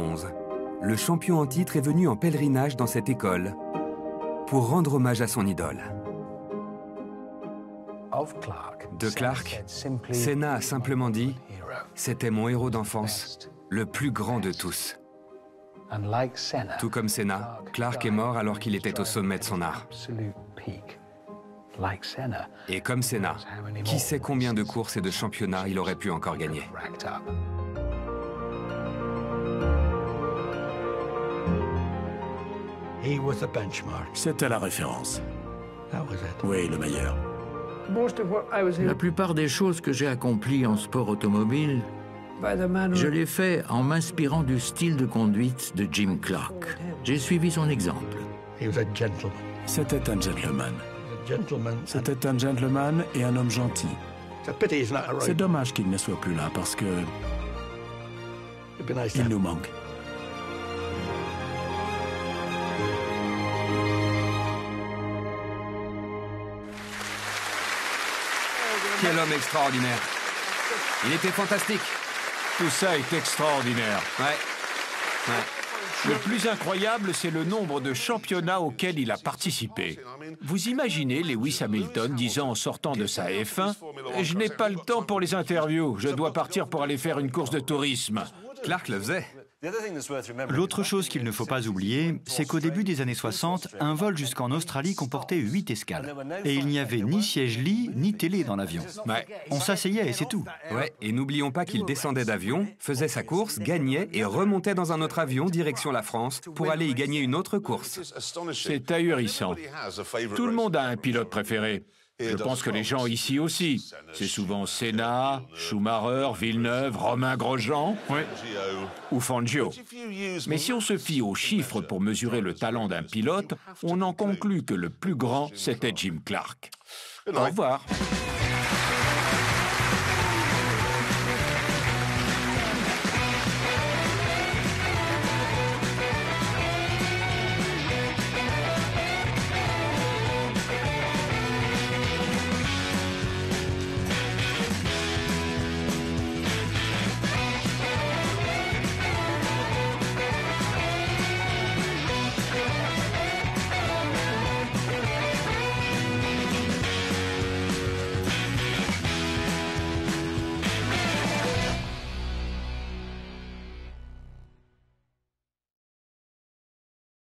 2011, le champion en titre est venu en pèlerinage dans cette école pour rendre hommage à son idole. De Clark, Senna a simplement dit « C'était mon héros d'enfance, le plus grand de tous ». Tout comme Senna, Clark est mort alors qu'il était au sommet de son art. Et comme Senna, qui sait combien de courses et de championnats il aurait pu encore gagner. C'était la référence. Oui, le meilleur. La plupart des choses que j'ai accomplies en sport automobile, je l'ai fait en m'inspirant du style de conduite de Jim Clark. J'ai suivi son exemple. C'était un gentleman. C'était un gentleman et un homme gentil. C'est dommage qu'il ne soit plus là parce que il nous manque. Quel homme extraordinaire. Il était fantastique. Tout ça est extraordinaire. Ouais. Le plus incroyable, c'est le nombre de championnats auxquels il a participé. Vous imaginez Lewis Hamilton disant en sortant de sa F1 « Je n'ai pas le temps pour les interviews, je dois partir pour aller faire une course de tourisme ». Clark le faisait. L'autre chose qu'il ne faut pas oublier, c'est qu'au début des années 60, un vol jusqu'en Australie comportait 8 escales. Et il n'y avait ni siège-lit, ni télé dans l'avion. Ouais. On s'asseyait et c'est tout. Ouais, et n'oublions pas qu'il descendait d'avion, faisait sa course, gagnait et remontait dans un autre avion direction la France pour aller y gagner une autre course. C'est ahurissant. Tout le monde a un pilote préféré. Je pense que les gens ici aussi. C'est souvent Senna, Schumacher, Villeneuve, Romain Grosjean ou Fangio. Mais si on se fie aux chiffres pour mesurer le talent d'un pilote, on en conclut que le plus grand, c'était Jim Clark. Au revoir.